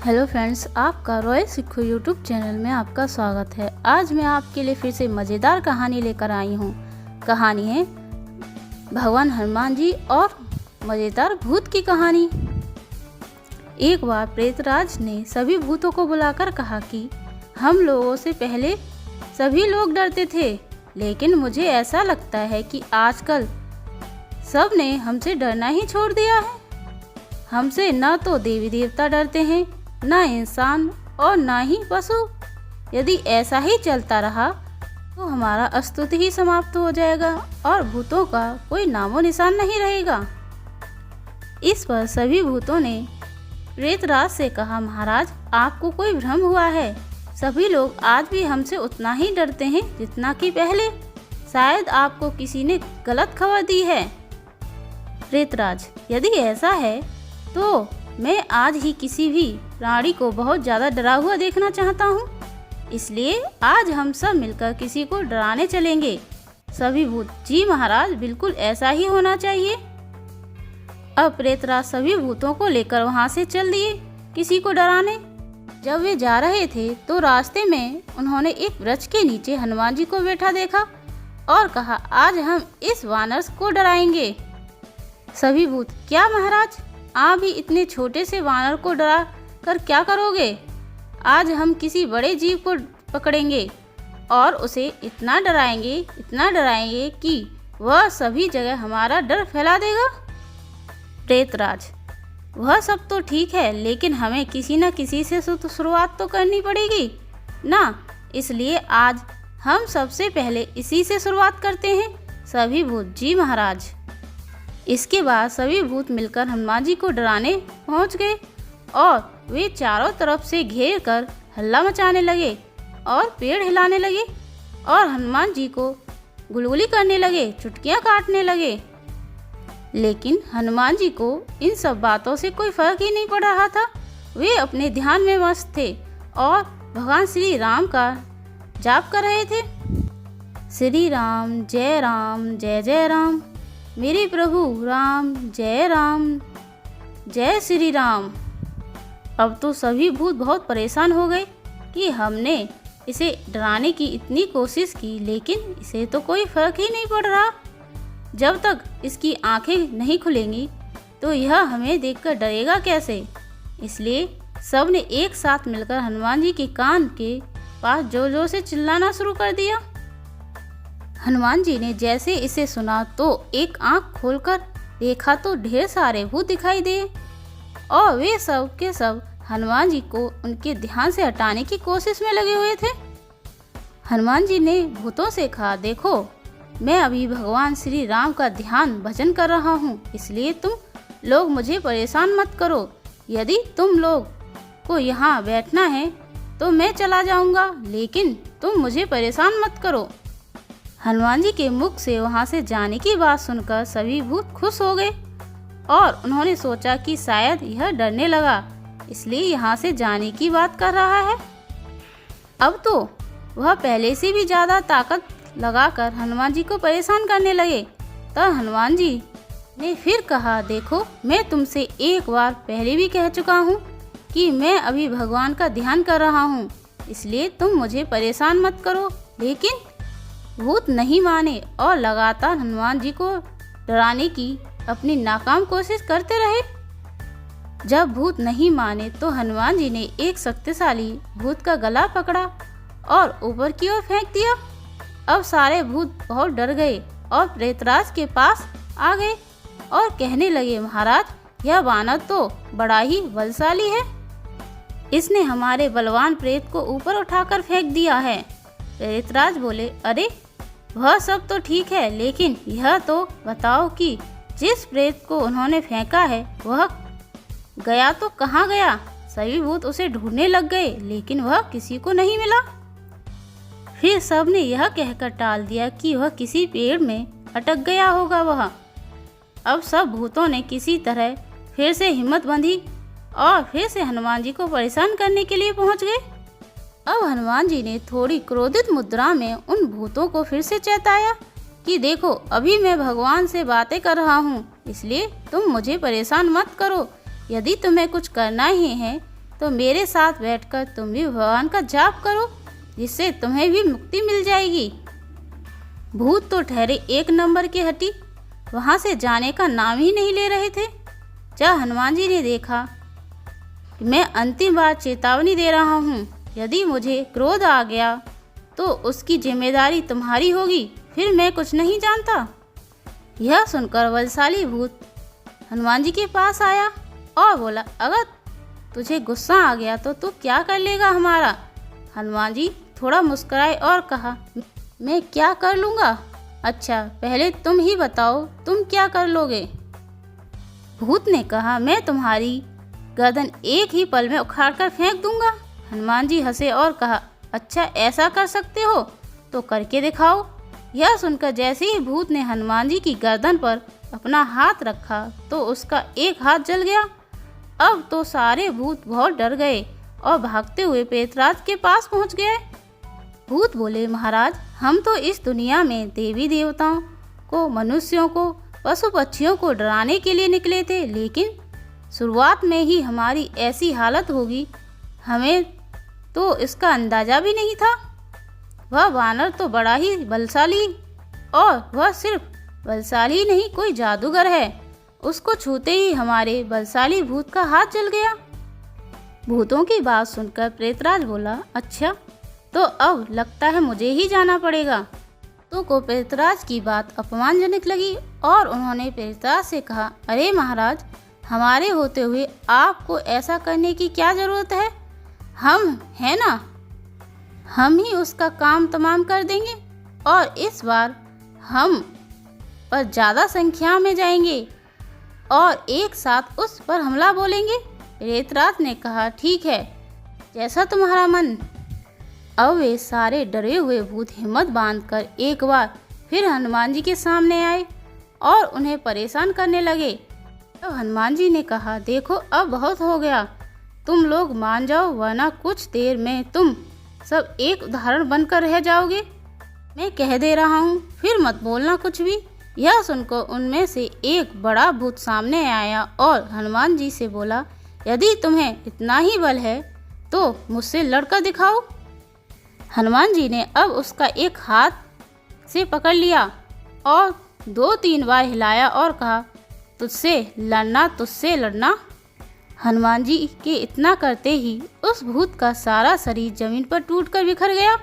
Hello friends, आपका royal सिक्खू YouTube channel में आपका स्वागत है। आज मैं आपके लिए फिर से मज़ेदार कहानी लेकर आई हूँ। कहानी है भगवान हनुमान जी और मज़ेदार भूत की कहानी। एक बार प्रेतराज ने सभी भूतों को बुलाकर कहा कि हम लोगों से पहले सभी लोग डरते थे, लेकिन मुझे ऐसा लगता है कि आजकल सब ने हमसे डरना ही छोड़ दिया है। हमसे न तो देवी देवता डरते हैं, न इंसान और न ही पशु। यदि ऐसा ही चलता रहा तो हमारा अस्तित्व ही समाप्त हो जाएगा और भूतों का कोई नामो निशान नहीं रहेगा। इस पर सभी भूतों ने प्रेतराज से कहा, महाराज, आपको कोई भ्रम हुआ है। सभी लोग आज भी हमसे उतना ही डरते हैं जितना कि पहले। शायद आपको किसी ने गलत खबर दी है। प्रेतराज, यदि ऐसा है तो मैं आज ही किसी भी प्राणी को बहुत ज़्यादा डरा हुआ देखना चाहता हूँ। इसलिए आज हम सब मिलकर किसी को डराने चलेंगे। सभी भूत, जी महाराज, बिल्कुल ऐसा ही होना चाहिए। अब प्रेतराज सभी भूतों को लेकर वहाँ से चल दिए किसी को डराने। जब वे जा रहे थे तो रास्ते में उन्होंने एक वृक्ष के नीचे हनुमान जी को बैठा देखा और कहा, आज हम इस वानर को डराएंगे। सभी भूत, क्या महाराज, आप भी इतने छोटे से वानर को डरा कर क्या करोगे? आज हम किसी बड़े जीव को पकड़ेंगे और उसे इतना डराएंगे कि वह सभी जगह हमारा डर फैला देगा। प्रेतराज, वह सब तो ठीक है, लेकिन हमें किसी न किसी से शुरुआत तो करनी पड़ेगी ना। इसलिए आज हम सबसे पहले इसी से शुरुआत करते हैं। सभी भूत, जी महाराज। इसके बाद सभी भूत मिलकर हनुमान जी को डराने पहुंच गए और वे चारों तरफ से घेर कर हल्ला मचाने लगे और पेड़ हिलाने लगे और हनुमान जी को गुलगुली करने लगे, चुटकियां काटने लगे। लेकिन हनुमान जी को इन सब बातों से कोई फर्क ही नहीं पड़ रहा था। वे अपने ध्यान में मस्त थे और भगवान श्री राम का जाप कर रहे थे। श्री राम, जय जय राम, मेरे प्रभु राम, जय श्री राम। अब तो सभी भूत बहुत परेशान हो गए कि हमने इसे डराने की इतनी कोशिश की, लेकिन इसे तो कोई फर्क ही नहीं पड़ रहा। जब तक इसकी आंखें नहीं खुलेंगी तो यह हमें देखकर डरेगा कैसे? इसलिए सब ने एक साथ मिलकर हनुमान जी के कान के पास जोर जोर से चिल्लाना शुरू कर दिया। हनुमान जी ने जैसे इसे सुना तो एक आंख खोलकर देखा तो ढेर सारे भूत दिखाई दिए और वे सब के सब हनुमान जी को उनके ध्यान से हटाने की कोशिश में लगे हुए थे। हनुमान जी ने भूतों से कहा, देखो, मैं अभी भगवान श्री राम का ध्यान भजन कर रहा हूँ, इसलिए तुम लोग मुझे परेशान मत करो। यदि तुम लोग को यहाँ बैठना है तो मैं चला जाऊँगा, लेकिन तुम मुझे परेशान मत करो। हनुमान जी के मुख से वहाँ से जाने की बात सुनकर सभी भूत खुश हो गए और उन्होंने सोचा कि शायद यह डरने लगा, इसलिए यहाँ से जाने की बात कर रहा है। अब तो वह पहले से भी ज़्यादा ताकत लगाकर हनुमान जी को परेशान करने लगे। तब हनुमान जी ने फिर कहा, देखो, मैं तुमसे एक बार पहले भी कह चुका हूँ कि मैं अभी भगवान का ध्यान कर रहा हूँ, इसलिए तुम मुझे परेशान मत करो। लेकिन भूत नहीं माने और लगातार हनुमान जी को डराने की अपनी नाकाम कोशिश करते रहे। जब भूत नहीं माने तो हनुमान जी ने एक शक्तिशाली भूत का गला पकड़ा और ऊपर की ओर फेंक दिया। अब सारे भूत बहुत डर गए और प्रेतराज के पास आ गए और कहने लगे, महाराज, यह वानर तो बड़ा ही बलशाली है। इसने हमारे बलवान प्रेत को ऊपर उठाकर फेंक दिया है। प्रेतराज बोले, अरे वह सब तो ठीक है, लेकिन यह तो बताओ कि जिस प्रेत को उन्होंने फेंका है वह गया तो कहाँ गया? सभी भूत उसे ढूंढने लग गए, लेकिन वह किसी को नहीं मिला। फिर सब ने यह कहकर टाल दिया कि वह किसी पेड़ में अटक गया होगा वह। अब सब भूतों ने किसी तरह फिर से हिम्मत बांधी और फिर से हनुमान जी को परेशान करने के लिए पहुंच गए। अब हनुमान जी ने थोड़ी क्रोधित मुद्रा में उन भूतों को फिर से चेताया कि देखो, अभी मैं भगवान से बातें कर रहा हूँ, इसलिए तुम मुझे परेशान मत करो। यदि तुम्हें कुछ करना ही है तो मेरे साथ बैठकर तुम भी भगवान का जाप करो, जिससे तुम्हें भी मुक्ति मिल जाएगी। भूत तो ठहरे एक नंबर के हटी, वहाँ से जाने का नाम ही नहीं ले रहे थे। जब हनुमान जी ने देखा कि मैं अंतिम बार चेतावनी दे रहा हूँ, यदि मुझे क्रोध आ गया तो उसकी जिम्मेदारी तुम्हारी होगी, फिर मैं कुछ नहीं जानता। यह सुनकर बलशाली भूत हनुमान जी के पास आया और बोला, अगर तुझे गुस्सा आ गया तो तू क्या कर लेगा हमारा। हनुमान जी थोड़ा मुस्कुराए और कहा, मैं क्या कर लूँगा। अच्छा पहले तुम ही बताओ, तुम क्या कर लोगे। भूत ने कहा, मैं तुम्हारी गर्दन एक ही पल में उखाड़ कर फेंक दूंगा। हनुमान जी हंसे और कहा, अच्छा ऐसा कर सकते हो तो करके दिखाओ। यह सुनकर जैसे ही भूत ने हनुमान जी की गर्दन पर अपना हाथ रखा तो उसका एक हाथ जल गया। अब तो सारे भूत बहुत डर गए और भागते हुए प्रेतराज के पास पहुंच गए। भूत बोले, महाराज हम तो इस दुनिया में देवी देवताओं को, मनुष्यों को, पशु पक्षियों को डराने के लिए निकले थे, लेकिन शुरुआत में ही हमारी ऐसी हालत होगी, हमें तो इसका अंदाजा भी नहीं था। वह वानर तो बड़ा ही बलशाली, और वह सिर्फ बलशाली नहीं, कोई जादूगर है। उसको छूते ही हमारे बलशाली भूत का हाथ जल गया। भूतों की बात सुनकर प्रेतराज बोला, अच्छा तो अब लगता है मुझे ही जाना पड़ेगा। तो को प्रेतराज की बात अपमानजनक लगी और उन्होंने प्रेतराज से कहा, अरे महाराज, हमारे होते हुए आपको ऐसा करने की क्या ज़रूरत है। हम है ना, हम ही उसका काम तमाम कर देंगे और इस बार हम पर ज़्यादा संख्या में जाएंगे और एक साथ उस पर हमला बोलेंगे। प्रेतराज ने कहा, ठीक है, जैसा तुम्हारा मन। अब वे सारे डरे हुए भूत हिम्मत बांधकर एक बार फिर हनुमान जी के सामने आए और उन्हें परेशान करने लगे। तब हनुमान जी ने कहा, देखो अब बहुत हो गया, तुम लोग मान जाओ, वरना कुछ देर में तुम सब एक उदाहरण बनकर रह जाओगे। मैं कह दे रहा हूँ, फिर मत बोलना कुछ भी। यह सुनकर उनमें से एक बड़ा भूत सामने आया और हनुमान जी से बोला, यदि तुम्हें इतना ही बल है तो मुझसे लड़कर दिखाओ। हनुमान जी ने अब उसका एक हाथ से पकड़ लिया और 2-3 बार हिलाया और कहा, तुझसे लड़ना, तुझसे लड़ना। हनुमान जी के इतना करते ही उस भूत का सारा शरीर जमीन पर टूटकर बिखर गया।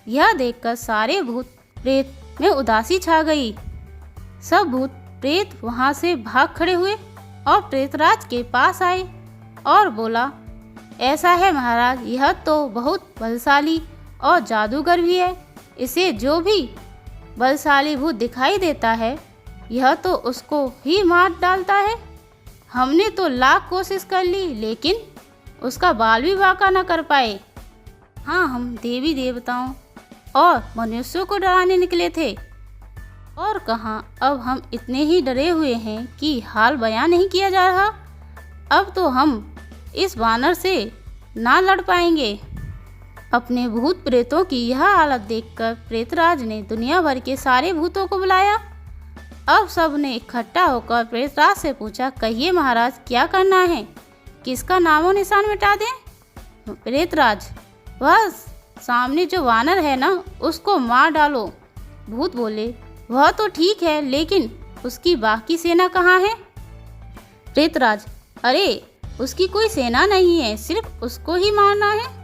यह देखकर सारे भूत प्रेत में उदासी छा गई। सब भूत प्रेत वहां से भाग खड़े हुए और प्रेतराज के पास आए और बोला, ऐसा है महाराज, यह तो बहुत बलशाली और जादूगर भी है। इसे जो भी बलशाली भूत दिखाई देता है, यह तो उसको ही मार डालता है। हमने तो लाख कोशिश कर ली, लेकिन उसका बाल भी बांका न कर पाए। हाँ, हम देवी देवताओं और मनुष्यों को डराने निकले थे, और कहाँ अब हम इतने ही डरे हुए हैं कि हाल बयां नहीं किया जा रहा। अब तो हम इस वानर से ना लड़ पाएंगे। अपने भूत प्रेतों की यह हालत देखकर प्रेतराज ने दुनिया भर के सारे भूतों को बुलाया। अब सब ने इकट्ठा होकर प्रेतराज से पूछा, कहिए महाराज, क्या करना है, किसका नामो निशान मिटा दें। प्रेतराज, वह सामने जो वानर है ना, उसको मार डालो। भूत बोले, वह तो ठीक है, लेकिन उसकी बाकी सेना कहाँ है। प्रेतराज, अरे उसकी कोई सेना नहीं है, सिर्फ उसको ही मारना है।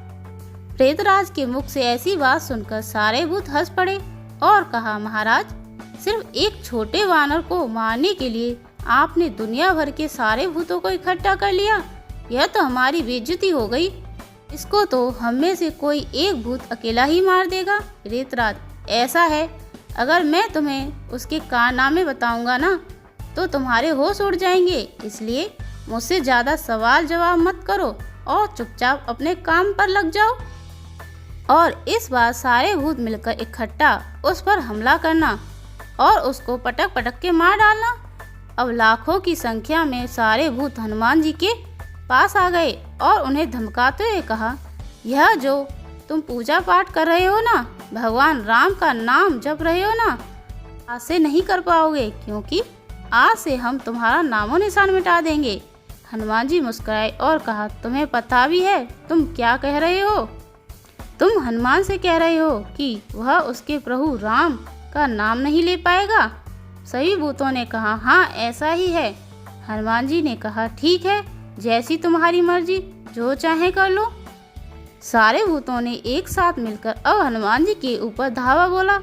प्रेतराज के मुख से ऐसी बात सुनकर सारे भूत हंस पड़े और कहा, महाराज, सिर्फ एक छोटे वानर को मारने के लिए आपने दुनिया भर के सारे भूतों को इकट्ठा कर लिया। यह तो हमारी बेइज्जती हो गई। इसको तो हम में से कोई एक भूत अकेला ही मार देगा। प्रेतराज, ऐसा है, अगर मैं तुम्हें उसके कारनामे बताऊंगा ना, तो तुम्हारे होश उड़ जाएंगे। इसलिए मुझसे ज़्यादा सवाल जवाब मत करो और चुपचाप अपने काम पर लग जाओ। और इस बार सारे भूत मिलकर इकट्ठा उस पर हमला करना और उसको पटक पटक के मार डालना। अब लाखों की संख्या में सारे भूत हनुमान जी के पास आ गए और उन्हें धमकाते हुए कहा, यह जो तुम पूजा पाठ कर रहे हो ना, भगवान राम का नाम जप रहे हो ना, आज से नहीं कर पाओगे, क्योंकि आज से हम तुम्हारा नामो निशान मिटा देंगे। हनुमान जी मुस्कुराए और कहा, तुम्हें पता भी है तुम क्या कह रहे हो? तुम हनुमान से कह रहे हो कि वह उसके प्रभु राम का नाम नहीं ले पाएगा? सभी भूतों ने कहा, हाँ ऐसा ही है। हनुमान जी ने कहा, ठीक है, जैसी तुम्हारी मर्जी, जो चाहे कर लो। सारे भूतों ने एक साथ मिलकर अब हनुमान जी के ऊपर धावा बोला।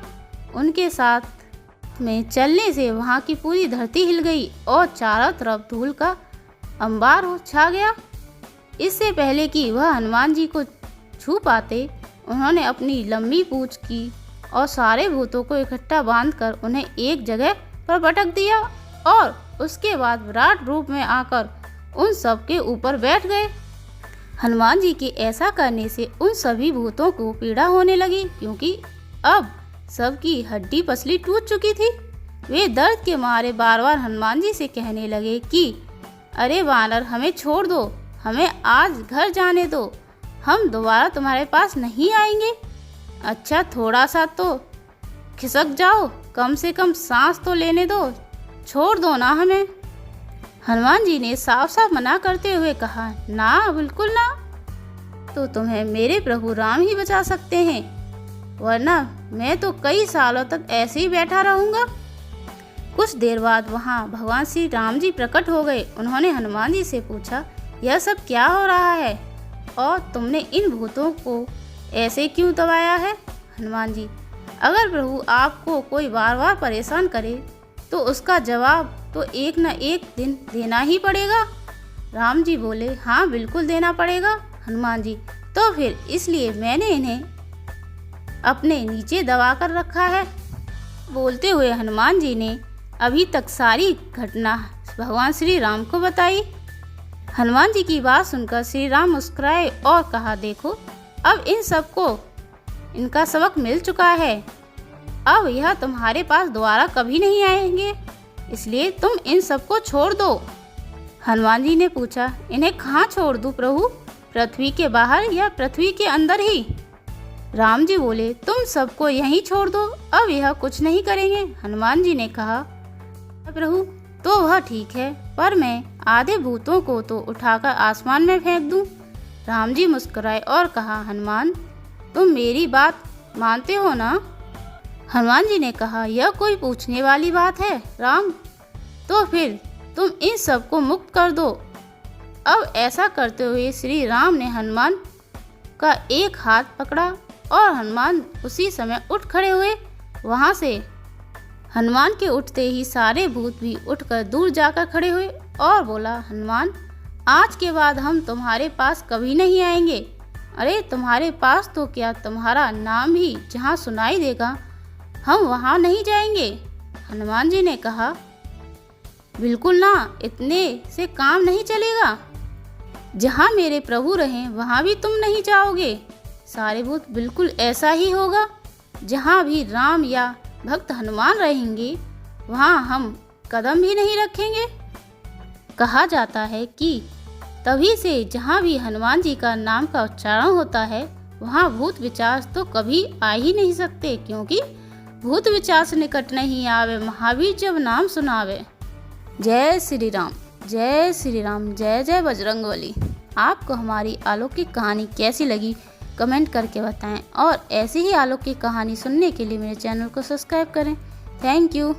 उनके साथ में चलने से वहाँ की पूरी धरती हिल गई और चारों तरफ धूल का अंबार हो छा गया। इससे पहले कि वह हनुमान जी को छू पाते, उन्होंने अपनी लंबी पूंछ की और सारे भूतों को इकट्ठा बांधकर उन्हें एक जगह पर पटक दिया और उसके बाद विराट रूप में आकर उन सब के ऊपर बैठ गए। हनुमान जी के ऐसा करने से उन सभी भूतों को पीड़ा होने लगी, क्योंकि अब सबकी हड्डी पसली टूट चुकी थी। वे दर्द के मारे बार बार हनुमान जी से कहने लगे कि अरे वानर, हमें छोड़ दो, हमें आज घर जाने दो, हम दोबारा तुम्हारे पास नहीं आएंगे। अच्छा, थोड़ा सा तो खिसक जाओ, कम से कम सांस तो लेने दो, छोड़ दो ना हमें। हनुमान जी ने साफ साफ मना करते हुए कहा, ना, बिल्कुल ना, तो तुम्हें मेरे प्रभु राम ही बचा सकते हैं, वरना मैं तो कई सालों तक ऐसे ही बैठा रहूंगा। कुछ देर बाद वहां भगवान श्री राम जी प्रकट हो गए। उन्होंने हनुमान जी से पूछा, यह सब क्या हो रहा है और तुमने इन भूतों को ऐसे क्यों दबाया है? हनुमान जी, अगर प्रभु आपको कोई बार बार परेशान करे तो उसका जवाब तो एक न एक दिन देना ही पड़ेगा। राम जी बोले, हाँ बिल्कुल देना पड़ेगा हनुमान जी, तो फिर इसलिए मैंने इन्हें अपने नीचे दबा कर रखा है। बोलते हुए हनुमान जी ने अभी तक सारी घटना भगवान श्री राम को बताई। हनुमान जी की बात सुनकर श्री राम मुस्कुराए और कहा, देखो अब इन सबको इनका सबक मिल चुका है, अब यह तुम्हारे पास दोबारा कभी नहीं आएंगे, इसलिए तुम इन सबको छोड़ दो। हनुमान जी ने पूछा, इन्हें कहाँ छोड़ दूँ प्रभु, पृथ्वी के बाहर या पृथ्वी के अंदर ही? राम जी बोले, तुम सबको यहीं छोड़ दो, अब यह कुछ नहीं करेंगे। हनुमान जी ने कहा, प्रभु तो वह ठीक है, पर मैं आधे भूतों को तो उठाकर आसमान में फेंक दूं। राम जी मुस्कुराए और कहा, हनुमान तुम मेरी बात मानते हो ना? हनुमान जी ने कहा, यह कोई पूछने वाली बात है राम, तो फिर तुम इन सबको मुक्त कर दो। अब ऐसा करते हुए श्री राम ने हनुमान का एक हाथ पकड़ा और हनुमान उसी समय उठ खड़े हुए। वहाँ से हनुमान के उठते ही सारे भूत भी उठकर दूर जाकर खड़े हुए और बोला, हनुमान आज के बाद हम तुम्हारे पास कभी नहीं आएंगे। अरे तुम्हारे पास तो क्या, तुम्हारा नाम भी जहाँ सुनाई देगा हम वहाँ नहीं जाएंगे। हनुमान जी ने कहा, बिल्कुल ना, इतने से काम नहीं चलेगा, जहाँ मेरे प्रभु रहें वहाँ भी तुम नहीं जाओगे। सारे भूत बिल्कुल ऐसा ही होगा, जहाँ भी राम या भक्त हनुमान रहेंगे वहाँ हम कदम भी नहीं रखेंगे। कहा जाता है कि तभी से जहाँ भी हनुमान जी का नाम का उच्चारण होता है वहाँ भूत विचार तो कभी आ ही नहीं सकते, क्योंकि भूत विचार से निकट नहीं आवे, महावीर जब नाम सुनावे। जय श्री राम, जय श्री राम, जय जय बजरंगबली। आपको हमारी अलौकिक कहानी कैसी लगी कमेंट करके बताएं और ऐसी ही अलौकिक कहानी सुनने के लिए मेरे चैनल को सब्सक्राइब करें। Thank you.